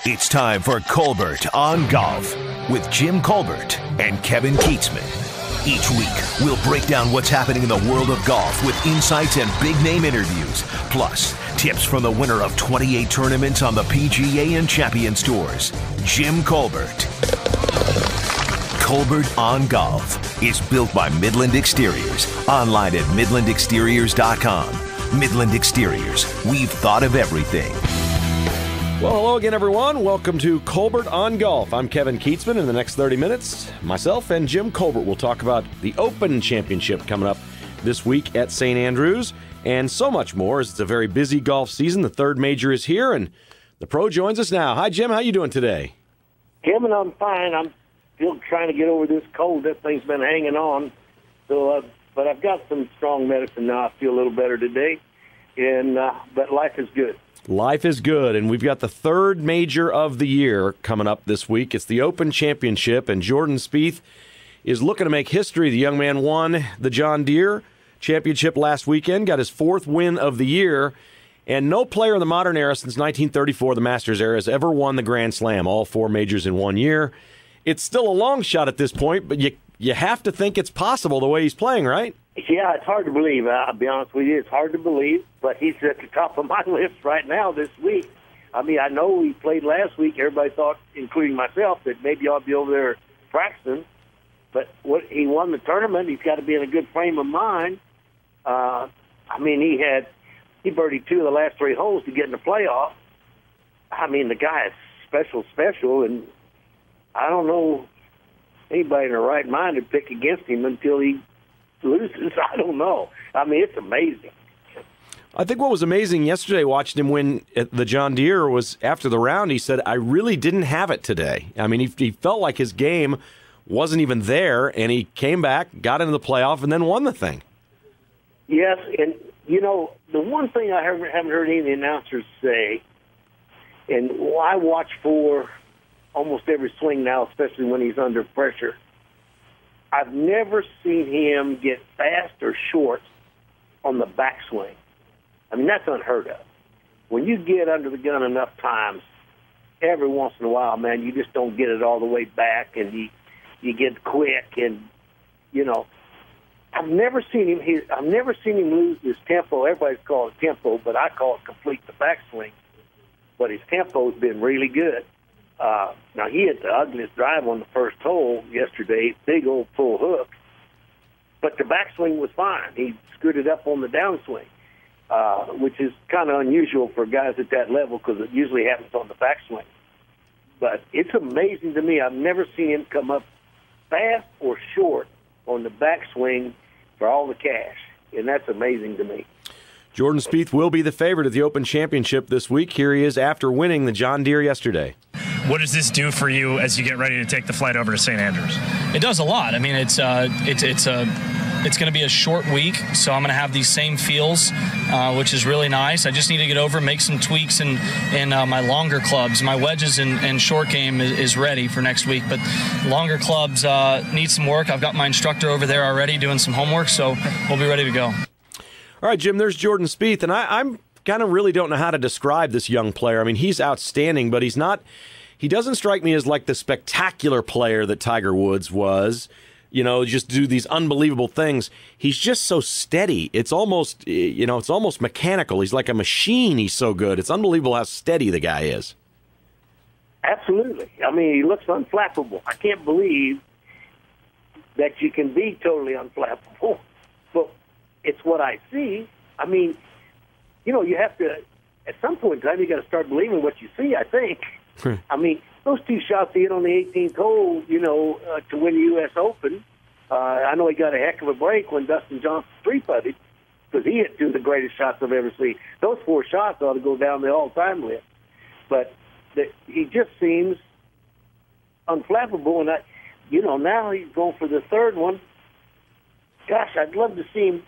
It's time for Colbert on Golf with Jim Colbert and Kevin Keatsman. Each week, we'll break down what's happening in the world of golf with insights and big-name interviews, plus tips from the winner of 28 tournaments on the PGA and Champions Tours, Jim Colbert. Colbert on Golf is built by Midland Exteriors, online at midlandexteriors.com. Midland Exteriors, we've thought of everything. Well, hello again, everyone. Welcome to Colbert on Golf. I'm Kevin Keatsman. In the next 30 minutes, myself and Jim Colbert will talk about the Open Championship coming up this week at St. Andrews and so much more, as it's a very busy golf season. The third major is here, and the pro joins us now. Hi, Jim. How you doing today? Kevin, I'm fine. I'm still trying to get over this cold. That thing's been hanging on. So, but I've got some strong medicine now. I feel a little better today, and but life is good. Life is good, and we've got the third major of the year coming up this week. It's the Open Championship, and Jordan Spieth is looking to make history. The young man won the John Deere Championship last weekend, got his fourth win of the year, and no player in the modern era since 1934, the Masters era, has ever won the Grand Slam, all four majors in 1 year. It's still a long shot at this point, but you have to think it's possible the way he's playing, right? Yeah, it's hard to believe. I'll be honest with you. It's hard to believe, but he's at the top of my list right now this week. I mean, I know he played last week. Everybody thought, including myself, that maybe I'll be over there practicing. But he won the tournament. He's got to be in a good frame of mind. I mean, he birdied two of the last three holes to get in the playoff. I mean, the guy is special, and I don't know anybody in their right mind to pick against him until he loses. I don't know. I mean, it's amazing. I think what was amazing yesterday watching him win at the John Deere was after the round, he said, I really didn't have it today. I mean, he felt like his game wasn't even there, and he came back, got into the playoff, and then won the thing. Yes, and, you know, the one thing I haven't heard any of the announcers say, and I watch for almost every swing now, especially when he's under pressure, I've never seen him get fast or short on the backswing. I mean, that's unheard of. When you get under the gun enough times, every once in a while, man, you just don't get it all the way back, and you get quick, and, you know, I've never seen him lose his tempo. Everybody's called it tempo, but I call it complete the backswing. But his tempo's been really good. Now, he hit the ugliest drive on the first hole yesterday, big old full hook. But the backswing was fine. He screwed it up on the downswing, which is kind of unusual for guys at that level because it usually happens on the backswing. But it's amazing to me. I've never seen him come up fast or short on the backswing for all the cash, and that's amazing to me. Jordan Spieth will be the favorite at the Open Championship this week. Here he is after winning the John Deere yesterday. What does this do for you as you get ready to take the flight over to St. Andrews? It does a lot. I mean, it's going to be a short week, so I'm going to have these same feels, which is really nice. I just need to get over, make some tweaks in my longer clubs. My wedges and short game is ready for next week, but longer clubs need some work. I've got my instructor over there already doing some homework, so we'll be ready to go. All right, Jim, there's Jordan Spieth, and I'm kind of really don't know how to describe this young player. I mean, he's outstanding, but he doesn't strike me as like the spectacular player that Tiger Woods was, you know, just do these unbelievable things. He's just so steady. It's almost mechanical. He's like a machine. He's so good. It's unbelievable how steady the guy is. Absolutely. I mean, he looks unflappable. I can't believe that you can be totally unflappable, but it's what I see. I mean, you know, you have to, at some point in time, you got to start believing what you see, I think. I mean, those two shots he hit on the 18th hole, you know, to win the U.S. Open, I know he got a heck of a break when Dustin Johnson three-putted because he hit two of the greatest shots I've ever seen. Those four shots ought to go down the all-time list. But he just seems unflappable, and now he's going for the third one. Gosh, I'd love to see him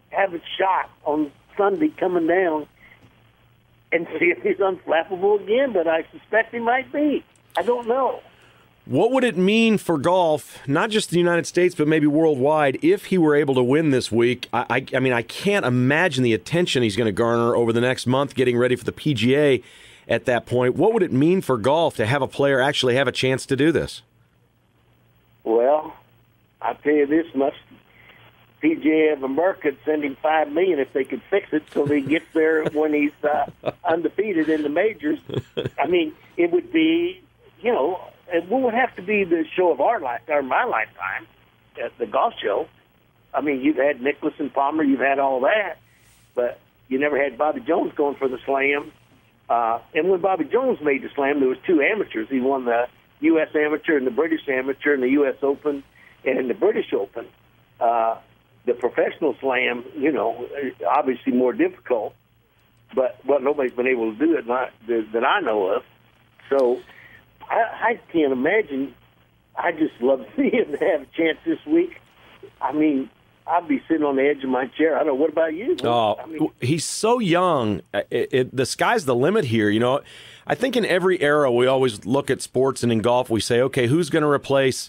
have a shot on Sunday coming down and see if he's unflappable again, but I suspect he might be. I don't know. What would it mean for golf, not just the United States, but maybe worldwide, if he were able to win this week? I mean, I can't imagine the attention he's going to garner over the next month getting ready for the PGA. at that point. What would it mean for golf to have a player actually have a chance to do this? Well, I'll tell you this much. PGA of America could send him $5 million if they could fix it so he gets there when he's undefeated in the majors. I mean, it would be, it would have to be the show of our lifetime, or my lifetime, the golf show. I mean, you've had Nicklaus and Palmer, you've had all that, but you never had Bobby Jones going for the Slam. And when Bobby Jones made the Slam, there was 2 amateurs. He won the U.S. Amateur and the British Amateur and the U.S. Open and the British Open. The professional Slam, obviously more difficult, but nobody's been able to do it that I know of. So I can't imagine. I just love to see him have a chance this week. I mean, I'd be sitting on the edge of my chair. I don't know. What about you? He's so young. The sky's the limit here. I think in every era we always look at sports, and in golf we say, okay, who's going to replace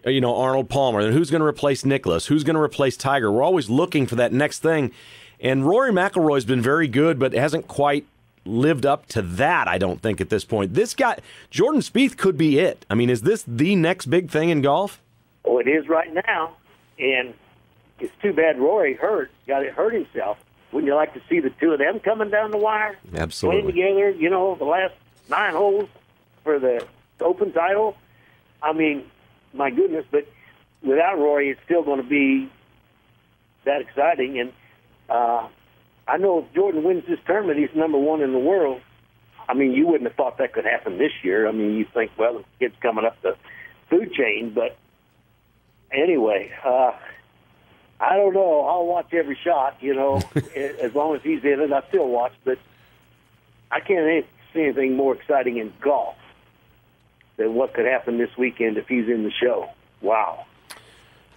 Arnold Palmer, and who's going to replace Nicklaus, who's going to replace Tiger. We're always looking for that next thing. And Rory McIlroy's been very good, but hasn't quite lived up to that, I don't think, at this point. This guy, Jordan Spieth, could be it. I mean, is this the next big thing in golf? Oh, it is right now. And it's too bad Rory hurt himself. Wouldn't you like to see the two of them coming down the wire? Absolutely. Playing together, the last 9 holes for the Open title? I mean, my goodness, but without Rory, it's still going to be that exciting. And I know if Jordan wins this tournament, he's number 1 in the world. I mean, you wouldn't have thought that could happen this year. I mean, you think, well, the kid's coming up the food chain. But anyway, I don't know. I'll watch every shot, as long as he's in it. I still watch, but I can't see anything more exciting in golf than what could happen this weekend if he's in the show. Wow.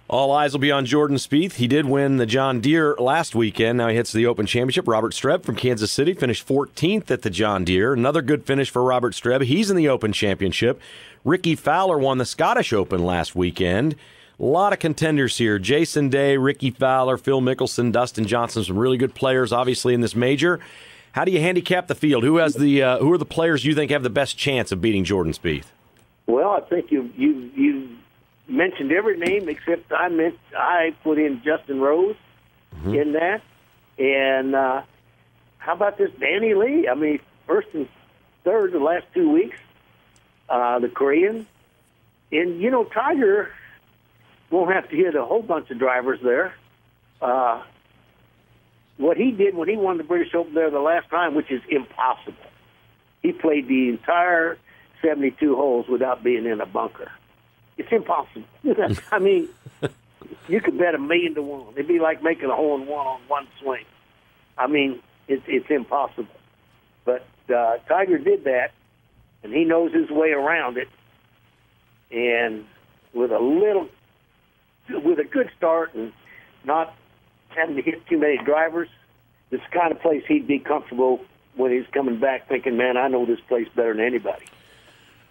All eyes will be on Jordan Spieth. He did win the John Deere last weekend. Now he hits the Open Championship. Robert Streb from Kansas City finished 14th at the John Deere. Another good finish for Robert Streb. He's in the Open Championship. Ricky Fowler won the Scottish Open last weekend. A lot of contenders here. Jason Day, Ricky Fowler, Phil Mickelson, Dustin Johnson, some really good players, obviously, in this major. How do you handicap the field? Who are the players you think have the best chance of beating Jordan Spieth? Well, I think you mentioned every name except I put in Justin Rose in that. And how about this Danny Lee? I mean, first and third the last 2 weeks, the Korean. And, Tiger won't have to hit a whole bunch of drivers there. What he did when he won the British Open there the last time, which is impossible, he played the entire 72 holes without being in a bunker. It's impossible. I mean, you could bet $1 million to 1. It'd be like making a hole-in-one on one swing. I mean, it's impossible. But Tiger did that, and he knows his way around it. And with a good start and not having to hit too many drivers, this kind of place he'd be comfortable when he's coming back thinking, man, I know this place better than anybody.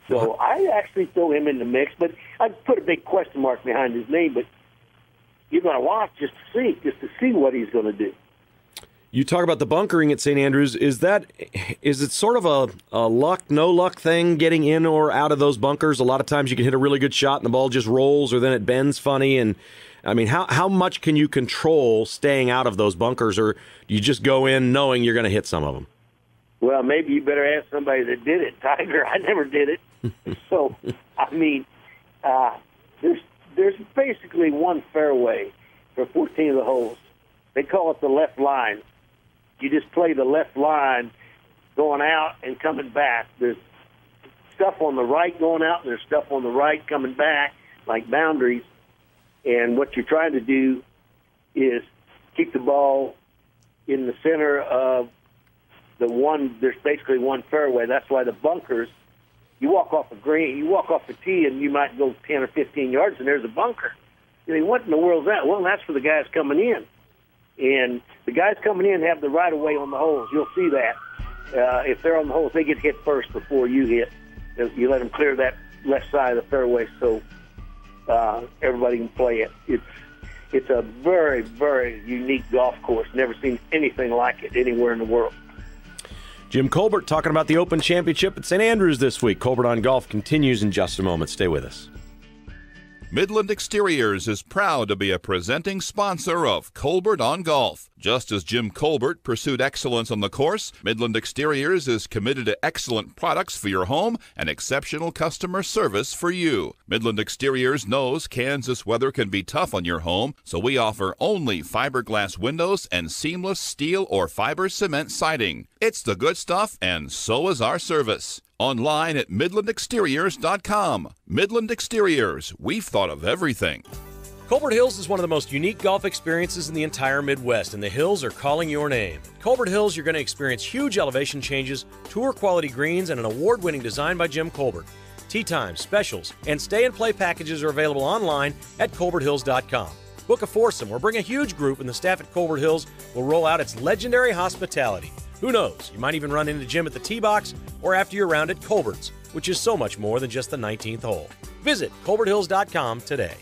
So I actually throw him in the mix, but I'd put a big question mark behind his name, but you're going to watch just to see what he's going to do. You talk about the bunkering at St. Andrews. Is it sort of a luck, no luck thing getting in or out of those bunkers? A lot of times you can hit a really good shot and the ball just rolls or then it bends funny. And I mean, how much can you control staying out of those bunkers, or do you just go in knowing you're going to hit some of them? Well, maybe you better ask somebody that did it, Tiger. I never did it. So, I mean, there's basically one fairway for 14 of the holes. They call it the left line. You just play the left line going out and coming back. There's stuff on the right going out, and there's stuff on the right coming back, like boundaries. And what you're trying to do is keep the ball in the center of the one. There's basically one fairway. That's why the bunkers, you walk off a green, you walk off the tee, and you might go 10 or 15 yards, and there's a bunker. You mean, what in the world is that? Well, that's for the guys coming in. And the guys coming in have the right-of-way on the holes. You'll see that. If they're on the holes, they get hit first before you hit. You let them clear that left side of the fairway so everybody can play it. It's a very, very unique golf course. Never seen anything like it anywhere in the world. Jim Colbert talking about the Open Championship at St. Andrews this week. Colbert on Golf continues in just a moment. Stay with us. Midland Exteriors is proud to be a presenting sponsor of Colbert on Golf. Just as Jim Colbert pursued excellence on the course, Midland Exteriors is committed to excellent products for your home and exceptional customer service for you. Midland Exteriors knows Kansas weather can be tough on your home, so we offer only fiberglass windows and seamless steel or fiber cement siding. It's the good stuff, and so is our service. Online at MidlandExteriors.com. Midland Exteriors, we've thought of everything. Colbert Hills is one of the most unique golf experiences in the entire Midwest, and the hills are calling your name. At Colbert Hills, you're going to experience huge elevation changes, tour-quality greens, and an award-winning design by Jim Colbert. Tee times, specials, and stay-and-play packages are available online at ColbertHills.com. Book a foursome or bring a huge group, and the staff at Colbert Hills will roll out its legendary hospitality. Who knows? You might even run into Jim at the tee box or after your round at Colbert's, which is so much more than just the 19th hole. Visit ColbertHills.com today.